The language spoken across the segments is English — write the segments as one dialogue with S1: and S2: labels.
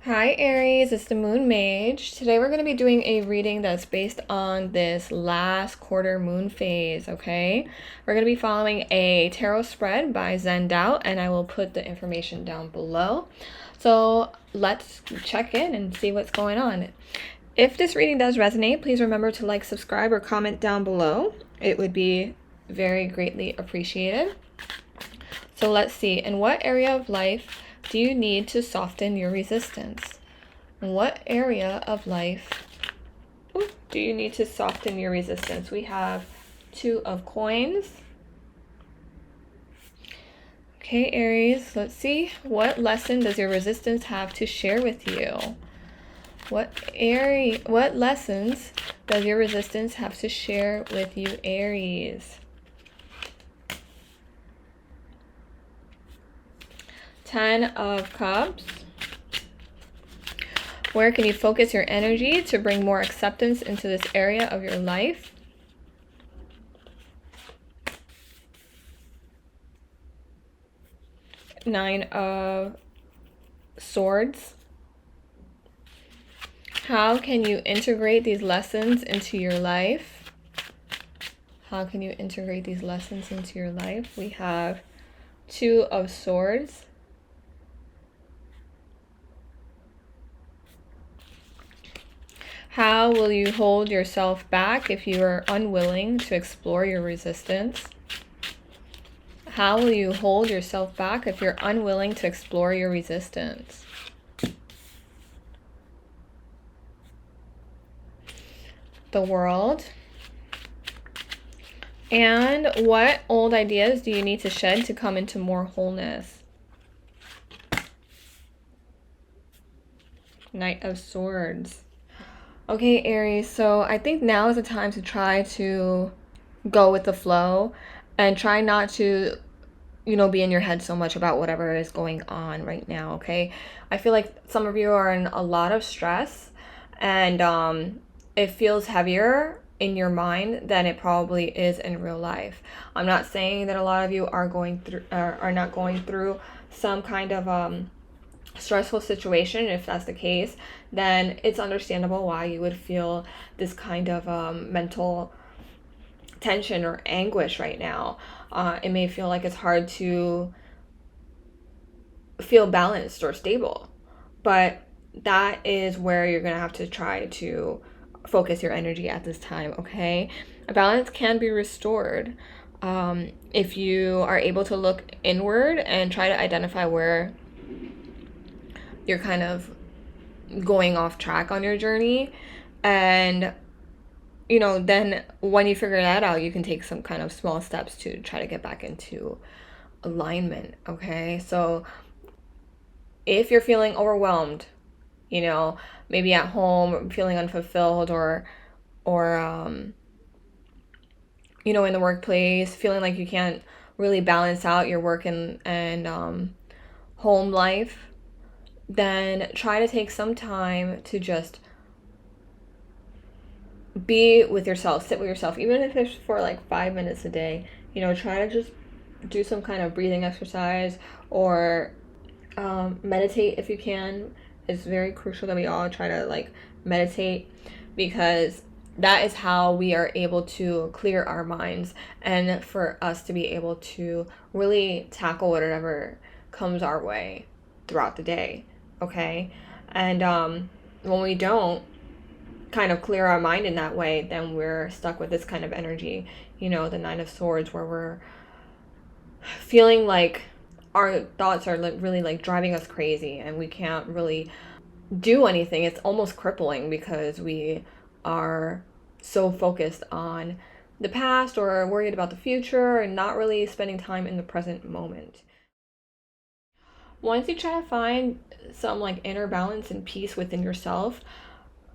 S1: Hi Aries, it's the Moon Mage. Today we're going to be doing a reading that's based on this last quarter moon phase, okay? We're going to be following a tarot spread by Zenned, and I will put the information down below. So let's check in and see what's going on. If this reading does resonate, please remember to like, subscribe, or comment down below. It would be very greatly appreciated. So let's see, in what area of life do you need to soften your resistance? In what area of life do you need to soften your resistance? We have Two of Coins. Okay, Aries, let's see. What lesson does your resistance have to share with you? What lessons does your resistance have to share with you, Aries? Ten of Cups. Where can you focus your energy to bring more acceptance into this area of your life? Nine of Swords. How can you integrate these lessons into your life? How can you integrate these lessons into your life? We have Two of Swords. How will you hold yourself back if you are unwilling to explore your resistance? How will you hold yourself back if you're unwilling to explore your resistance? The World. And what old ideas do you need to shed to come into more wholeness? Knight of Swords. Okay, Aries, so I think now is the time to try to go with the flow and try not to, be in your head so much about whatever is going on right now, okay? I feel like some of you are in a lot of stress and it feels heavier in your mind than it probably is in real life. I'm not saying that a lot of you are not going through some kind of stressful situation. If that's the case, then it's understandable why you would feel this kind of mental tension or anguish right now. It may feel like it's hard to feel balanced or stable, but that is where you're gonna have to try to focus your energy at this time, okay? A balance can be restored if you are able to look inward and try to identify where you're kind of going off track on your journey. And, then when you figure that out, you can take some kind of small steps to try to get back into alignment, okay? So if you're feeling overwhelmed, maybe at home, feeling unfulfilled or in the workplace, feeling like you can't really balance out your work and home life, then try to take some time to just be with yourself, sit with yourself, even if it's for like 5 minutes a day. Try to just do some kind of breathing exercise or meditate if you can. It's very crucial that we all try to meditate, because that is how we are able to clear our minds and for us to be able to really tackle whatever comes our way throughout the day, okay? And when we don't kind of clear our mind in that way, then we're stuck with this kind of energy, the Nine of Swords, where we're feeling like our thoughts are really driving us crazy and we can't really do anything. It's almost crippling because we are so focused on the past or worried about the future and not really spending time in the present moment. Once you try to find some inner balance and peace within yourself,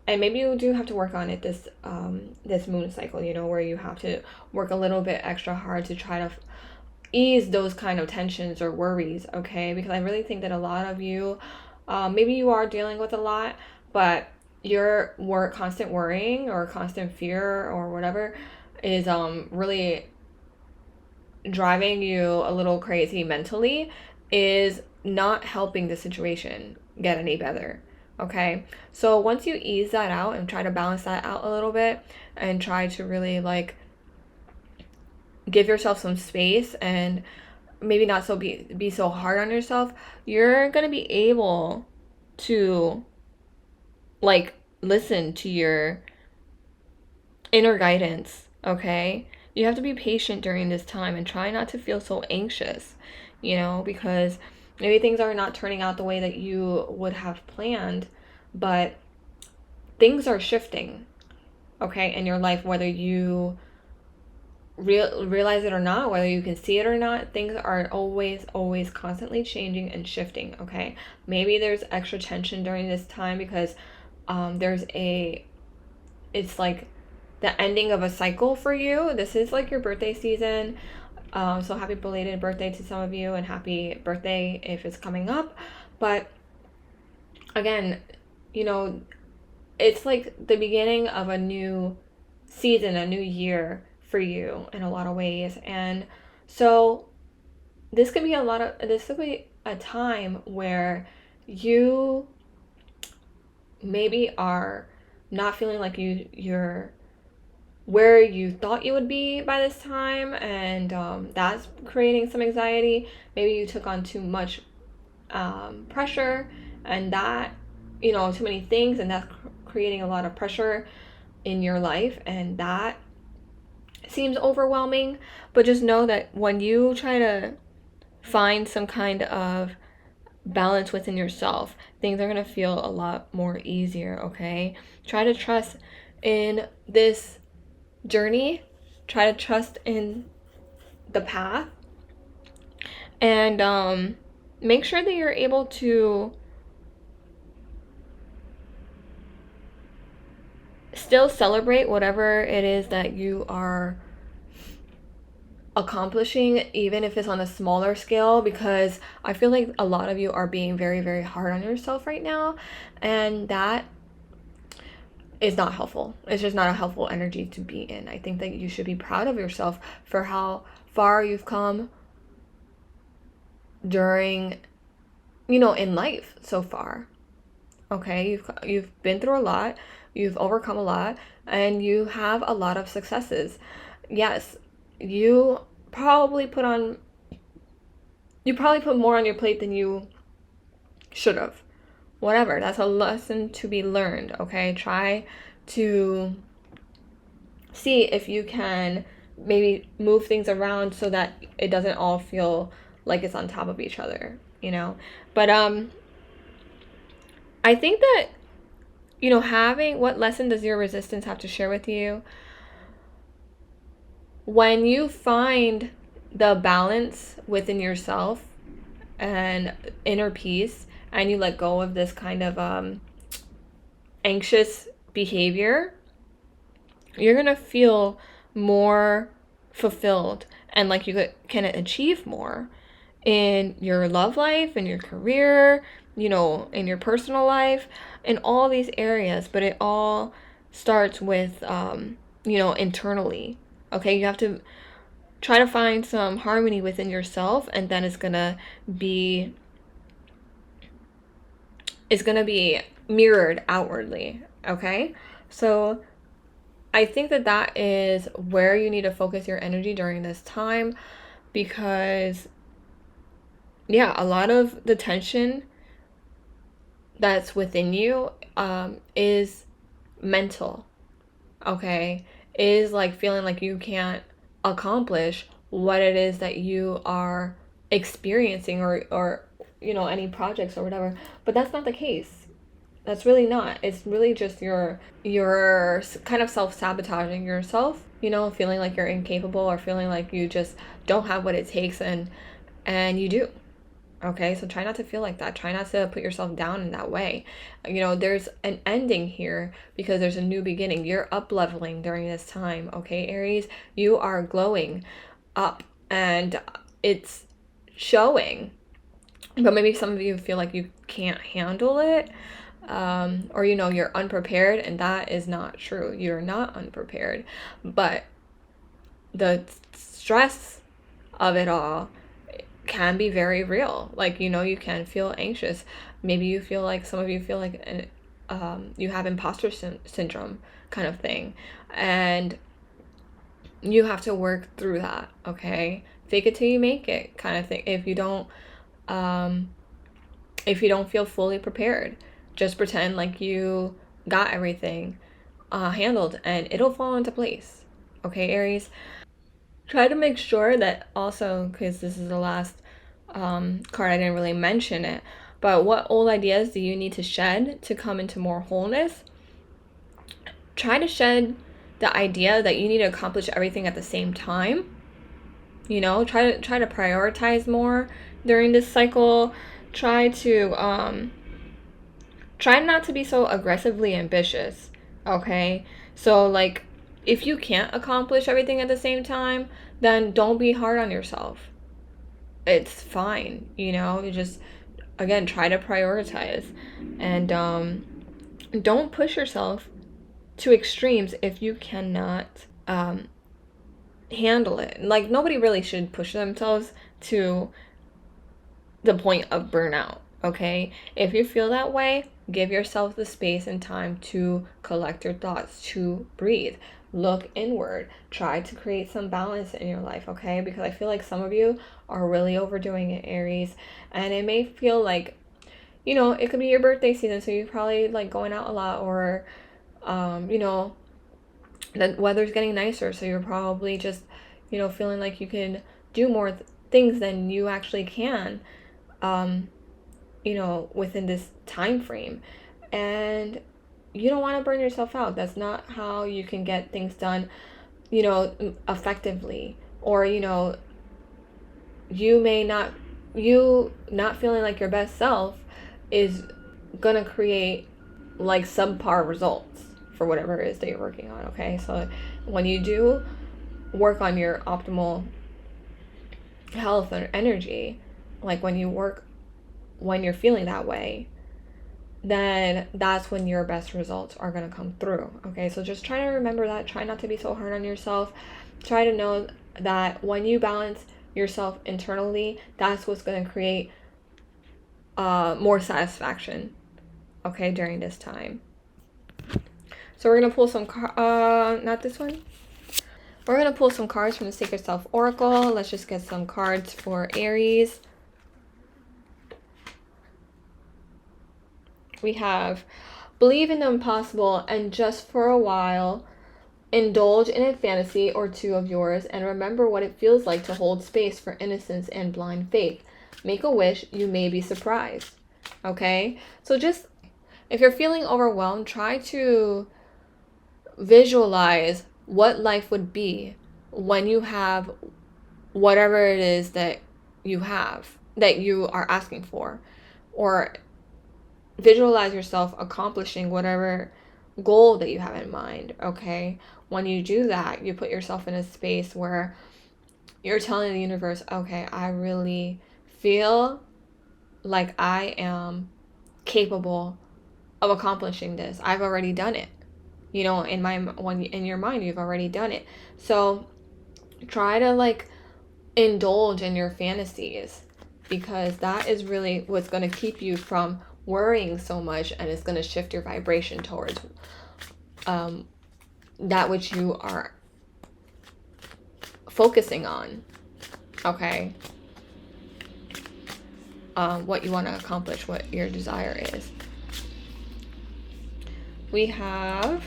S1: and maybe you do have to work on it this moon cycle, where you have to work a little bit extra hard to try to ease those kind of tensions or worries, okay? Because I really think that a lot of you, maybe you are dealing with a lot, but your constant worrying or constant fear or whatever is really driving you a little crazy mentally, is not helping the situation get any better, Okay, so once you ease that out and try to balance that out a little bit and try to really like give yourself some space and maybe not so be so hard on yourself, you're gonna be able to like listen to your inner guidance. Okay, you have to be patient during this time and try not to feel so anxious, you know, because maybe things are not turning out the way that you would have planned, but things are shifting, okay, in your life, whether you realize it or not, whether you can see it or not. Things are always constantly changing and shifting. Okay, maybe there's extra tension during this time because it's like the ending of a cycle for you. This is like your birthday season, so happy belated birthday to some of you, and happy birthday if it's coming up. But again, you know, it's like the beginning of a new season, a new year for you in a lot of ways. And so this could be a time where you maybe are not feeling like you're where you thought you would be by this time, and that's creating some anxiety. Maybe you took on too much pressure, and that, you know, too many things, and that's creating a lot of pressure in your life, and that seems overwhelming. But just know that when you try to find some kind of balance within yourself, things are going to feel a lot more easier. Okay, try to trust in this journey, try to trust in the path, and make sure that you're able to still celebrate whatever it is that you are accomplishing, even if it's on a smaller scale, because I feel like a lot of you are being very hard on yourself right now, and that is not helpful. It's just not a helpful energy to be in. I think that you should be proud of yourself for how far you've come during, you know, in life so far. Okay, you've been through a lot, you've overcome a lot, and you have a lot of successes. Yes, you probably put more on your plate than you should have. Whatever, that's a lesson to be learned. Okay, try to see if you can maybe move things around so that it doesn't all feel like it's on top of each other, you know. But I think that, you know, what lesson does your resistance have to share with you? When you find the balance within yourself and inner peace, and you let go of this kind of anxious behavior, you're gonna feel more fulfilled and like you can achieve more in your love life, in your career, you know, in your personal life, in all these areas. But it all starts with, you know, internally. Okay, you have to try to find some harmony within yourself, and then it's gonna be mirrored outwardly. Okay, so I think that that is where you need to focus your energy during this time, because yeah, a lot of the tension that's within you is mental. Okay, is like feeling like you can't accomplish what it is that you are experiencing, or you know, any projects or whatever. But that's not the case. That's really not. It's really just you're kind of self-sabotaging yourself, you know, feeling like you're incapable, or feeling like you just don't have what it takes, and you do. Okay, so try not to feel like that. Try not to put yourself down in that way. You know, there's an ending here because there's a new beginning. You're up leveling during this time, okay, Aries? You are glowing up, and it's showing. But maybe some of you feel like you can't handle it, or, you know, you're unprepared, and that is not true. You're not unprepared. But the stress of it all can be very real. Like, you know, you can feel anxious. Maybe you feel like, some of you feel like you have imposter syndrome kind of thing, and you have to work through that, okay? Fake it till you make it kind of thing. If you don't feel fully prepared, just pretend like you got everything handled, and it'll fall into place, okay, Aries? Try to make sure that also, because this is the last card, I didn't really mention it, but what old ideas do you need to shed to come into more wholeness? Try to shed the idea that you need to accomplish everything at the same time. You know, try to prioritize more during this cycle. Try not to be so aggressively ambitious, okay? So like, if you can't accomplish everything at the same time, then don't be hard on yourself. It's fine, you know? You just, again, try to prioritize, and don't push yourself to extremes if you cannot handle it. Like, nobody really should push themselves to the point of burnout, okay? If you feel that way, give yourself the space and time to collect your thoughts, to breathe, look inward, try to create some balance in your life, okay? Because I feel like some of you are really overdoing it, Aries, and it may feel like, you know, it could be your birthday season, so you're probably like going out a lot, or you know, the weather's getting nicer, so you're probably just, you know, feeling like you can do more things than you actually can, you know, within this time frame. And you don't want to burn yourself out. That's not how you can get things done, you know, effectively. Or, you know, you not feeling like your best self is gonna create like subpar results for whatever it is that you're working on, okay? So when you do work on your optimal health and energy, like when you're feeling that way, then that's when your best results are going to come through, okay? So just try to remember that. Try not to be so hard on yourself. Try to know that when you balance yourself internally, that's what's going to create more satisfaction, okay, during this time. So we're going to pull some not this one. We're going to pull some cards from the Sacred Self Oracle. Let's just get some cards for Aries. We have believe in the impossible, and just for a while, indulge in a fantasy or two of yours, and remember what it feels like to hold space for innocence and blind faith. Make a wish, you may be surprised. Okay? So just, if you're feeling overwhelmed, try to visualize what life would be when you have whatever it is that you have, that you are asking for, or visualize yourself accomplishing whatever goal that you have in mind, okay? When you do that, you put yourself in a space where you're telling the universe, okay, I really feel like I am capable of accomplishing this. I've already done it. You know, in your mind, you've already done it. So try to like indulge in your fantasies, because that is really what's going to keep you from worrying so much, and it's going to shift your vibration towards that which you are focusing on, okay? What you want to accomplish, what your desire is. We have,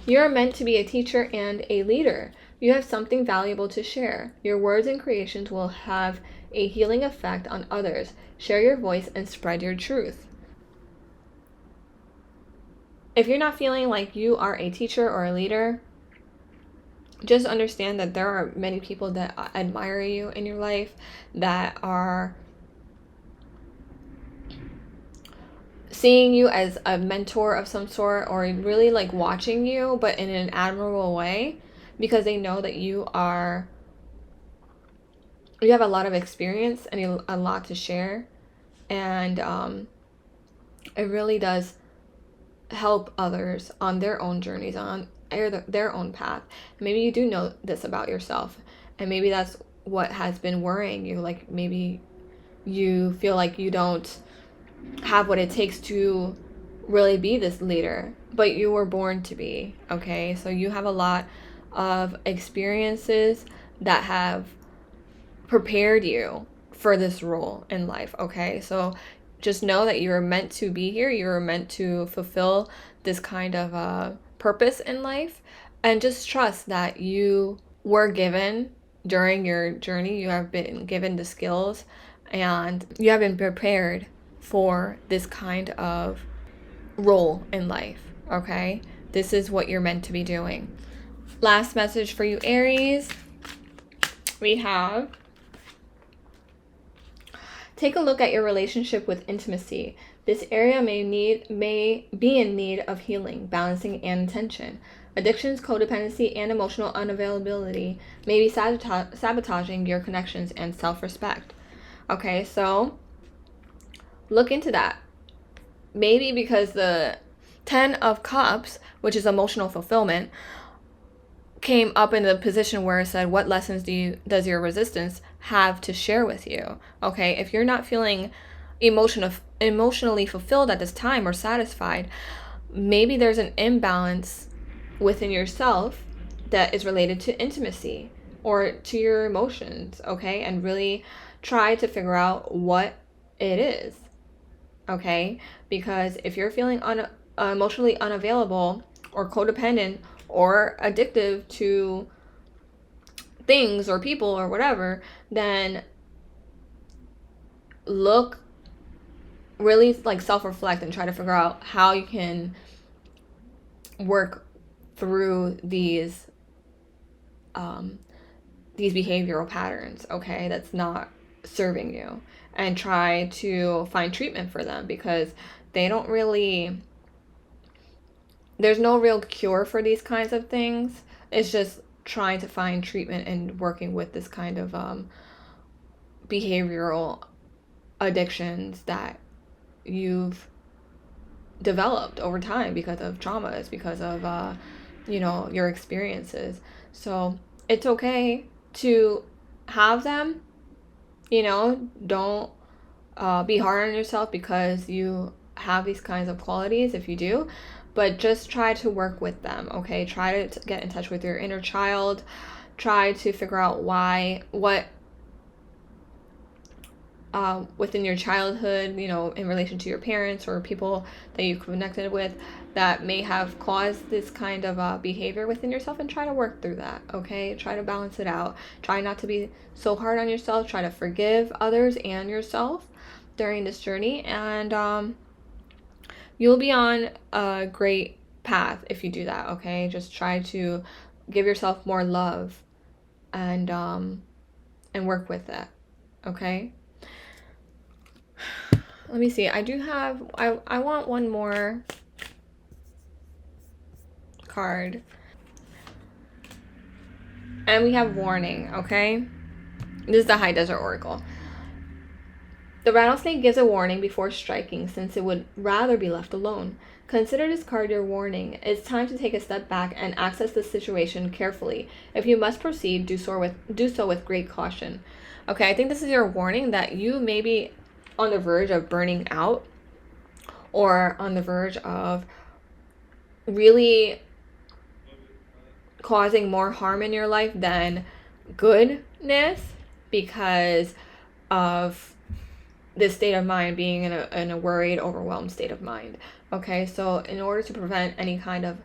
S1: you're meant to be a teacher and a leader. You have something valuable to share. Your words and creations will have a healing effect on others. Share your voice and spread your truth. If you're not feeling like you are a teacher or a leader, just understand that there are many people that admire you in your life, that are seeing you as a mentor of some sort, or really like watching you, but in an admirable way, because they know that you have a lot of experience and a lot to share, and it really does help others on their own journeys, on their own path. Maybe you do know this about yourself, and maybe that's what has been worrying you. Like maybe you feel like you don't have what it takes to really be this leader, but you were born to be, okay? So you have a lot of experiences that have prepared you for this role in life, okay? So just know that you're meant to be here. You're meant to fulfill this kind of purpose in life, and just trust that you were given during your journey. You have been given the skills and you have been prepared for this kind of role in life, okay? This is what you're meant to be doing. Last message for you, Aries. We have, take a look at your relationship with intimacy. This area may be in need of healing, balancing, and attention. Addictions, codependency, and emotional unavailability may be sabotaging your connections and self-respect. Okay, so look into that. Maybe because the 10 of Cups, which is emotional fulfillment, came up in the position where it said, what lessons does your resistance have to share with you? Okay, if you're not feeling emotionally fulfilled at this time or satisfied, maybe there's an imbalance within yourself that is related to intimacy or to your emotions, okay? And really try to figure out what it is, okay? Because if you're feeling emotionally unavailable or codependent or addictive to things or people or whatever, then really like self-reflect and try to figure out how you can work through these behavioral patterns, okay, that's not serving you, and try to find treatment for them, because there's no real cure for these kinds of things. It's just trying to find treatment and working with this kind of behavioral addictions that you've developed over time because of traumas, because of your experiences. So it's okay to have them. Don't be hard on yourself because you have these kinds of qualities, if you do, but just try to work with them, okay? Try to get in touch with your inner child. Try to figure out what within your childhood, in relation to your parents or people that you connected with, that may have caused this kind of behavior within yourself, and try to work through that, okay? Try to balance it out. Try not to be so hard on yourself. Try to forgive others and yourself during this journey, and you'll be on a great path if you do that, okay? Just try to give yourself more love and work with that, okay? Let me see. I want one more card. And we have Warning, okay? This is the High Desert Oracle. The rattlesnake gives a warning before striking, since it would rather be left alone. Consider this card your warning. It's time to take a step back and access the situation carefully. If you must proceed, do so with great caution. Okay, I think this is your warning that you may be on the verge of burning out, or on the verge of really causing more harm in your life than goodness, because of this state of mind, being in a worried, overwhelmed state of mind. Okay, so in order to prevent any kind of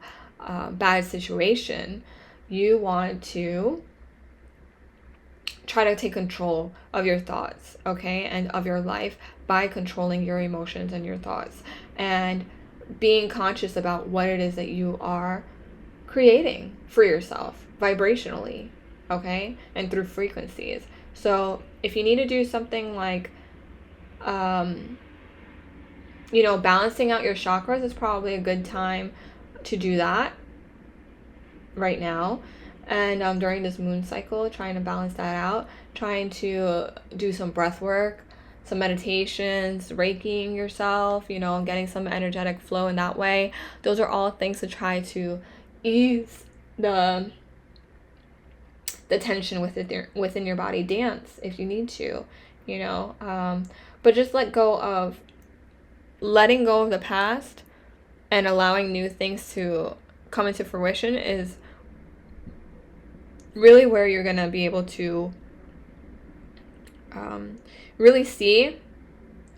S1: bad situation, you want to try to take control of your thoughts, okay, and of your life, by controlling your emotions and your thoughts, and being conscious about what it is that you are creating for yourself vibrationally, okay, and through frequencies. So if you need to do something like balancing out your chakras, is probably a good time to do that right now. And during this moon cycle, trying to balance that out, trying to do some breath work, some meditations, Reikiing yourself, getting some energetic flow in that way. Those are all things to try to ease the tension within your body. Dance if you need to, you know. But just letting go of the past and allowing new things to come into fruition is really where you're going to be able to really see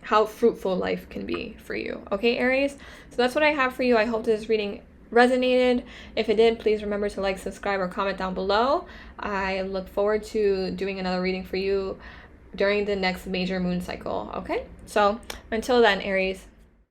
S1: how fruitful life can be for you. Okay, Aries? So that's what I have for you. I hope this reading resonated. If it did, please remember to like, subscribe, or comment down below. I look forward to doing another reading for you during the next major moon cycle. Okay? So until then, Aries,